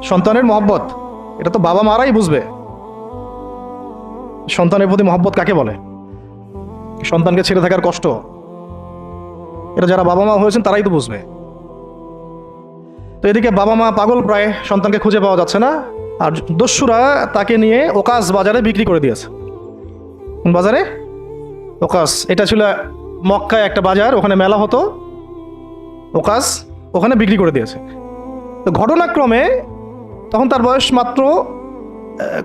সন্তানের মহব্বত, এটা তো বাবা মারাই বুঝবে সন্তানের প্রতি মহব্বত কাকে বলে, সন্তানকে ছেড়ে থাকার কষ্ট, এটা যারা বাবা মা হয়েছেন তারাই তো বুঝবে। তো এদিকে বাবা মা পাগল প্রায়, সন্তানকে খুঁজে পাওয়া যাচ্ছে না, আর দস্যুরা তাকে নিয়ে ওকাস বাজারে বিক্রি করে দিয়েছে। কোন বাজারে? ওকাস। এটা ছিল মক্কায় একটা বাজার, ওখানে মেলা হতো, ওকাস, ওখানে বিক্রি করে দিয়েছে। তো ঘটনাক্রমে তখন তার বয়স মাত্র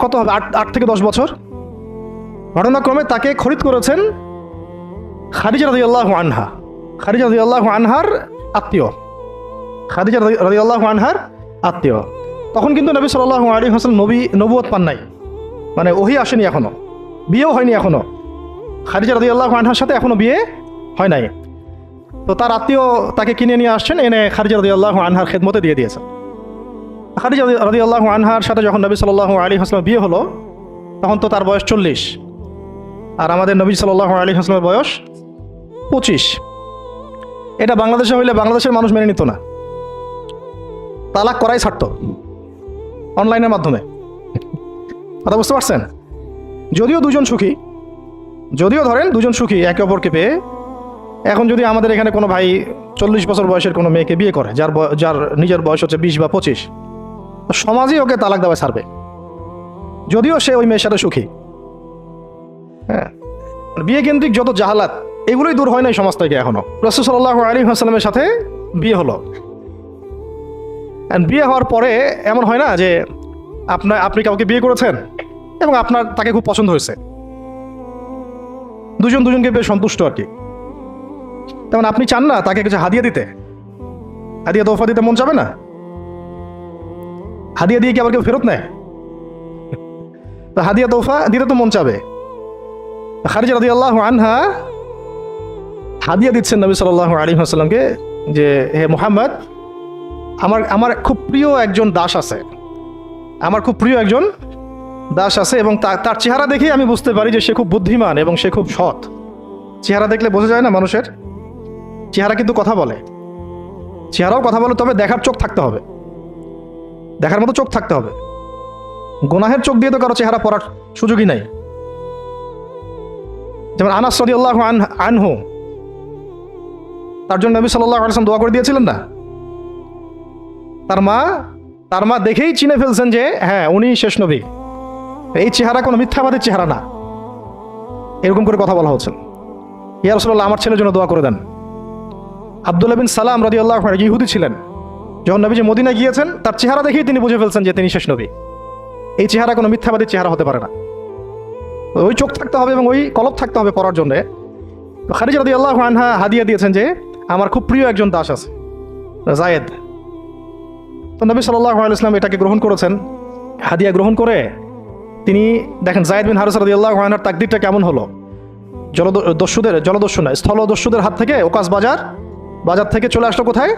কত হবে, 8 থেকে 10 বছর। ঘটনাক্রমে তাকে খরিদ করেছেন খাদিজা রাদিয়াল্লাহু আনহা। খাদিজা রাদিয়াল্লাহু আনহার আত্মীয়, খাদিজা রাদিয়াল্লাহু আনহার আত্মীয়। তখন কিন্তু নবী সাল্লাল্লাহু আলাইহি ওয়াসাল্লাম নবুয়ত পান নাই, মানে ওহী আসেনি এখনো, বিয়েও হয়নি এখনো। খাদিজা রাদিয়াল্লাহু আনহার সাথে এখনো বিয়ে হয় নাই। তো তার আত্মীয় তাকে কিনে নিয়ে আসছেন, এনে খাদিজা রাদিয়াল্লাহু আনহার খেদমতে দিয়ে দিয়েছেন। খাদিজা রাদিয়াল্লাহু আনহার সাথে যখন নবী সাল্লাল্লাহু আলাইহি ওয়াসাল্লাম বিয়ে হলো, তখন তো তার বয়স 40, আর আমাদের নবী সাল্লাল্লাহু আলাইহি ওয়াসাল্লামের বয়স 25। এটা বাংলাদেশে হইলে বাংলাদেশের মানুষ মেনে নিত না, তালাক করাই ছাড়তো অনলাইনের মাধ্যমে। কথা বুঝতে পারছেন? যদিও দুজন সুখী, যদিও ধরেন দুজন সুখী একে অপরকে পেয়ে, এখন যদি আমাদের এখানে কোনো ভাই 40 বছর বয়সের কোনো মেয়েকে বিয়ে করে, যার নিজের বয়স হচ্ছে 20 বা 25, তো সমাজই ওকে তালাক দেওয়া ছাড়বে, যদিও সে ওই মেয়ের সাথে সুখী। হ্যাঁ, বিয়ে কেন্দ্রিক যত জাহালাত, এগুলোই দূর হয় নাই সমাজ থেকে এখনো। রাসূল সাল্লাল্লাহু আলাইহি ওয়াসাল্লামের সাথে বিয়ে হলো, বিয়ে হওয়ার পরে এমন হয় না যে আপনি কাউকে বিয়ে করেছেন এবং আপনার তাকে খুব পছন্দ হয়েছে, দুজনকে বেশ সন্তুষ্ট আর কি। তেমন আপনি চান না তাকে কিছু হাদিয়া দিতে, হাদিয়া তোহফা দিতে মন চাবে না? হাদিয়া দিয়ে কি আবার কেউ ফেরত নেয়? তো হাদিয়া তোহফা দিতে তো মন চাবে। খাদিজা রাদিয়াল্লাহু আনহা হাদিয়া দিচ্ছেন নবী সাল্লাল্লাহু আলাইহি ওয়াসাল্লামকে, যে হে মুহাম্মদ, আমার খুব প্রিয় একজন দাস আছে, আমার খুব প্রিয় একজন দাস আছে, এবং তার চেহারা দেখেই আমি বুঝতে পারি যে সে খুব বুদ্ধিমান এবং সে খুব সৎ। চেহারা দেখলে বোঝা যায় না মানুষের? চেহারা কিন্তু কথা বলে, চেহারাও কথা বলে, তবে দেখার চোখ থাকতে হবে, দেখার মতো চোখ থাকতে হবে। গুনাহের চোখ দিয়ে তো কারো চেহারা পড়ার সুযোগই নাই। যেমন আনাস রাদিয়াল্লাহু আনহু, তার জন্য নবী সাল্লাল্লাহু আলাইহি ওয়াসাল্লাম দোয়া করে দিয়েছিলেন না? তার মা দেখেই চিনে ফেলছেন যে হ্যাঁ, উনি শেষ নবী, এই চেহারা কোনো মিথ্যাবাদীর চেহারা না। এরকম করে কথা বলা হচ্ছে, ইয়া রাসূলুল্লাহ, আমার ছেলের জন্য দোয়া করে দেন। আব্দুল্লাহ বিন সালাম রাদিয়াল্লাহু আনহু ইহুদি ছিলেন, যখন নবীজি মদিনায় গিয়েছেন, তার চেহারা দেখেই তিনি বুঝে ফেলছেন যে তিনি শেষ নবী। এই চেহারা কোনো মিথ্যাবাদীর চেহারা হতে পারে না। ওই চোখ থাকতে হবে এবং ওই কলব থাকতে হবে পড়ার জন্যে। তো খাদিজা রাদিয়াল্লাহু আনহা হাদিয়া দিয়েছেন যে আমার খুব প্রিয় একজন দাস আছে, জায়েদ। তো নবী সাল্লাল্লাহু আলাইহি ওয়াসাল্লাম এটাকে গ্রহণ করেছেন। হাদিয়া গ্রহণ করে তিনি দেখেন যায়েদ বিন হারিসা রাদিয়াল্লাহু আনহুর তাকদীরটা কেমন হলো। স্থলদস্যুদের হাত থেকে ওকাস বাজার থেকে চলে আসলো কোথায়?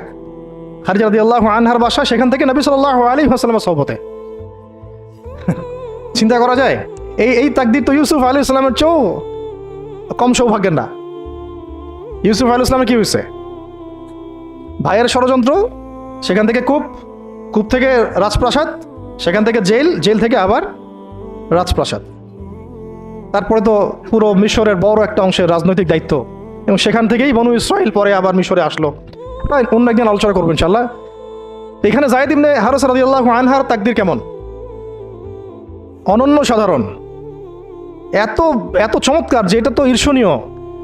খাদিজা রাদিয়াল্লাহু আনহার বাসা, সেখান থেকে নবী সাল্লাল্লাহু আলাইহি ওয়াসাল্লামের সোহবতে। চিন্তা করা যায়? এই তাকদীর তো ইউসুফ আলাইহিস সালামের চেয়েও কম সৌভাগ্যের না। ইউসুফ আলাইহিস সালামের কি হয়েছে? ভাইয়ের ষড়যন্ত্র, সেখান থেকে কূপ থেকে রাজপ্রাসাদ, সেখান থেকে জেল থেকে আবার রাজপ্রাসাদ, তারপরে তো পুরো মিশরের বড় একটা অংশের রাজনৈতিক দায়িত্ব, এবং সেখান থেকেই বনু ইসরাইল পরে আবার মিশরে আসলো। তাই অন্য একদিন আলোচনা করবো ইনশাআল্লাহ। এখানে যায়েদ ইবনে হারিসা রাদিয়াল্লাহু আনহার তাকদীর কেমন? অনন্য সাধারণ, এত চমৎকার যে এটা তো ঈর্ষণীয়।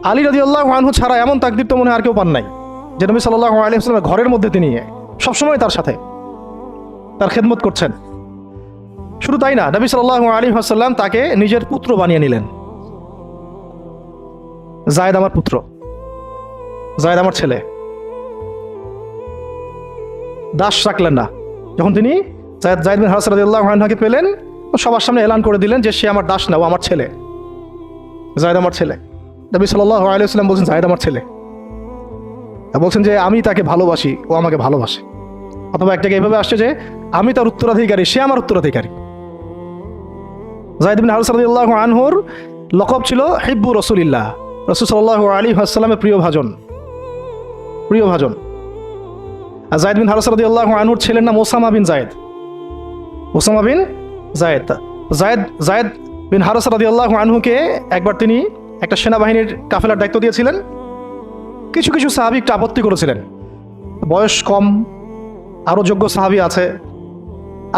আলী রাদিয়াল্লাহু আনহু ছাড়া এমন তাকদীর তো মনে আর কেউ পান নাই, যে নবী সাল্লাল্লাহু আলাইহি ওয়াসাল্লামের ঘরের মধ্যে তিনি সবসময় তার সাথে তার খেদমত করছেন। শুধু তাই না, নবী সাল্লাল্লাহু আলাইহি ওয়াসাল্লাম তাকে নিজের পুত্র বানিয়ে নিলেন। যায়েদ আমার পুত্র, যায়েদ আমার ছেলে। দাস রাখলেন না। যখন তিনি যায়েদ বিন হারিসা রাদিয়াল্লাহু আনহুকে পেলেন, সবার সামনে এলান করে দিলেন যে সে আমার দাস না, ও আমার ছেলে, যায়েদ আমার ছেলে। নবী সাল্লাল্লাহু আলাইহি ওয়াসাল্লাম বলছেন যায়েদ আমার ছেলে, বলছেন যে আমি তাকে ভালোবাসি, ও আমাকে ভালোবাসে। অথবা একটাকে এভাবে আসছে যে আমি তার উত্তরাধিকারী, সে আমার উত্তরাধিকারী। যায়েদ বিন হারিসা রাদিয়াল্লাহু আনহুর লকব ছিল হিব্বু রাসূলিল্লাহ, রাসূল সাল্লাল্লাহু আলাইহি ওয়াসাল্লামের প্রিয় ভাজন। আর যায়েদ বিন হারিসা রাদিয়াল্লাহু আনহুর ছেলের নাম ওসামা বিন যায়েদ। ওসামা বিন জায়েদ। জায়েদ জায়েদ বিন হারেসা রাদিয়াল্লাহু আনহুকে একবার তিনি একটা সেনাবাহিনীর কাফেলার দায়িত্ব দিয়েছিলেন। কিছু কিছু সাহাবী একটু আপত্তি করেছিলেন, বয়স কম, আরও যোগ্য সাহাবী আছে।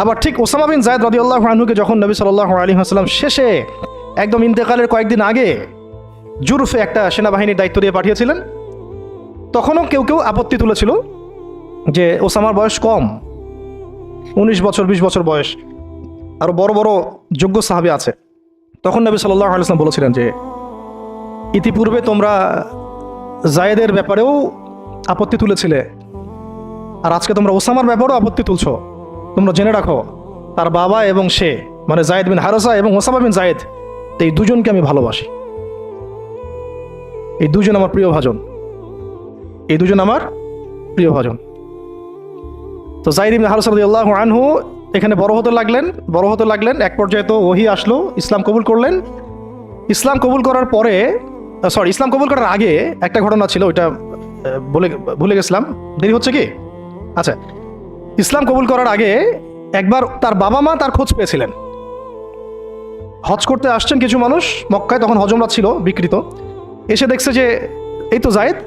আবার ঠিক ওসামা বিন জায়েদ রাদিয়াল্লাহু আনহুকে যখন নবী সাল্লাল্লাহু আলাইহি ওয়াসাল্লাম শেষে একদম ইন্তেকালের কয়েকদিন আগে জুরফে একটা সেনাবাহিনীর দায়িত্ব দিয়ে পাঠিয়েছিলেন, তখনও কেউ কেউ আপত্তি তুলেছিল যে ওসামার বয়স কম, 19 বছর 20 বছর বয়স, আরও বড় বড় যোগ্য সাহাবী আছে। তখন নবী সাল্লাল্লাহু আলাইহি ওয়াসাল্লাম বলেছিলেন যে ইতিপূর্বে তোমরা জায়েদের ব্যাপারেও আপত্তি তুলেছিলে, আর আজকে তোমরা ওসামার ব্যাপারেও আপত্তি তুলছো। তোমরা জেনে রাখো, তার বাবা এবং সে, মানে জায়েদ বিন হারেসা এবং ওসামা বিন জায়েদ, এই দুজনকে আমি ভালোবাসি। এই দুজন আমার প্রিয় ভাজন, এই দুজন আমার প্রিয় ভাজন। তো জায়েদ বিন হারেসা রাদিয়াল্লাহু আনহু এখানে বড় হতে লাগলেন। এক পর্যায়ে তো ওহী আসলো, ইসলাম কবুল করলেন। ইসলাম কবুল করার পরে, ইসলাম কবুল করার আগে একটা ঘটনা ছিল, ওইটা ভুলে গেছিলাম, দেরি হচ্ছে কি? আচ্ছা, ইসলাম কবুল করার আগে একবার তার বাবা মা তার খোঁজ পেয়েছিলেন। হজ করতে আসছেন কিছু মানুষ মক্কায়, তখন হজমরা ছিল বিকৃত, এসে দেখছে যে এই তো জায়েদ।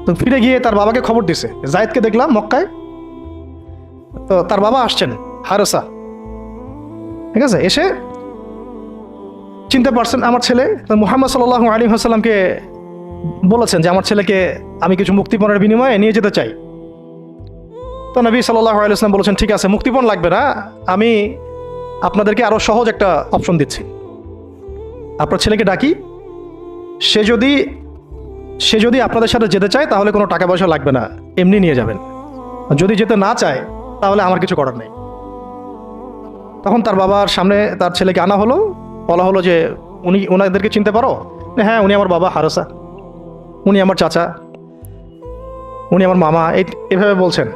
তো ফিরে গিয়ে তার বাবাকে খবর দিছে, জায়েদকে দেখলাম মক্কায়। তো তার বাবা আসছেন, হারেসা, ঠিক আছে, এসে চিনতে পারছেন আমার ছেলে। মুহাম্মদ সাল্লাল্লাহু আলাইহি ওয়াসাল্লামকে বলেছেন যে আমার ছেলেকে আমি কিছু মুক্তিপণের বিনিময়ে নিয়ে যেতে চাই। তো নবী সাল্লাল্লাহু আলাইহি ওয়াসাল্লাম বলেছেন, ঠিক আছে, মুক্তিপণ লাগবে না, আমি আপনাদেরকে আরও সহজ একটা অপশন দিচ্ছি। আপনার ছেলেকে ডাকি, সে যদি আপনাদের সাথে যেতে চায় তাহলে কোনো টাকা পয়সা লাগবে না, এমনি নিয়ে যাবেন। যদি যেতে না চায় তাহলে আমার কিছু করার নেই। তখন তার বাবার সামনে তার ছেলেকে আনা হলো, বলা হলো যে ওনাদেরকে চিনতে পারো? হ্যাঁ, উনি আমার বাবা হারেসা, উনি আমার চাচা, উনি আমার মামা, এভাবে বলছেন।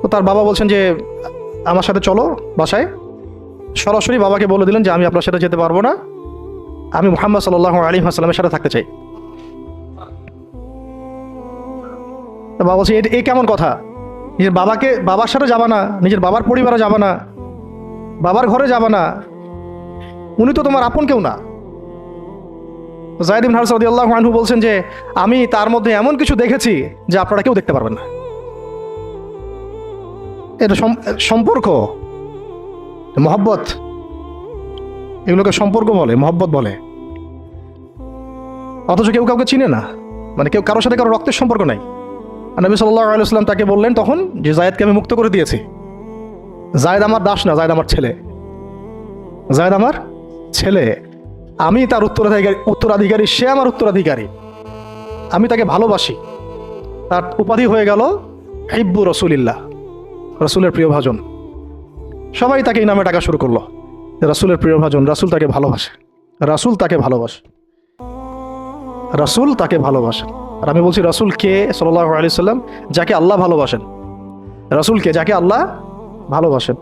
তো তার বাবা বলছেন যে আমার সাথে চলো বাসায়। সরাসরি বাবাকে বলে দিলেন যে আমি আপনার সাথে যেতে পারবো না, আমি মুহাম্মদ সাল্লাল্লাহু আলাইহি ওয়াসাল্লামের সাথে থাকতে চাই। তো বাবা বলছে, এই কেমন কথা? নিজের বাবার সাথে যাবা না, নিজের বাবার পরিবারে যাবা না, বাবার ঘরে যাবা না, উনি তো তোমার আপন কেউ না। জায়েদ বিন হারেসা রাদিয়াল্লাহু আনহু বলছেন যে আমি তার মধ্যে এমন কিছু দেখেছি যে আপনারা কেউ দেখতে পারবেন না। এটা সম্পর্ক, মহব্বত, এগুলোকে সম্পর্ক বলে, মহব্বত বলে। অথচ কেউ কাউকে চিনে না, মানে কেউ কারোর সাথে কারো রক্তের সম্পর্ক নাই। আর নবী সাল্লাল্লাহু আলাইহি ওয়াসাল্লাম তাকে বললেন তখন যে জায়েদকে আমি মুক্ত করে দিয়েছি। জায়েদ আমার দাস না, জায়েদ আমার ছেলে, জায়েদ আমার ছেলে, আমি তার উত্তরাধিকারী, সে আমার উত্তরাধিকারী, আমি তাকে ভালোবাসি। তার উপাধি হয়ে গেল হিব্বু রাসূলিল্লাহ, রাসূলের প্রিয় ভাজন। সবাই তাকে এই নামে ডাকা শুরু করলো, রাসূলের প্রিয় ভাজন, রাসূল তাকে ভালোবাসে, রাসূল তাকে ভালোবাসে, রাসূল তাকে ভালোবাসেন। আর আমি বলছি রাসূল কে? সাল্লাল্লাহু আলাইহি ওয়াসাল্লাম, যাকে আল্লাহ ভালোবাসেন। রাসূল কে? যাকে আল্লাহ ভালোবাসেন।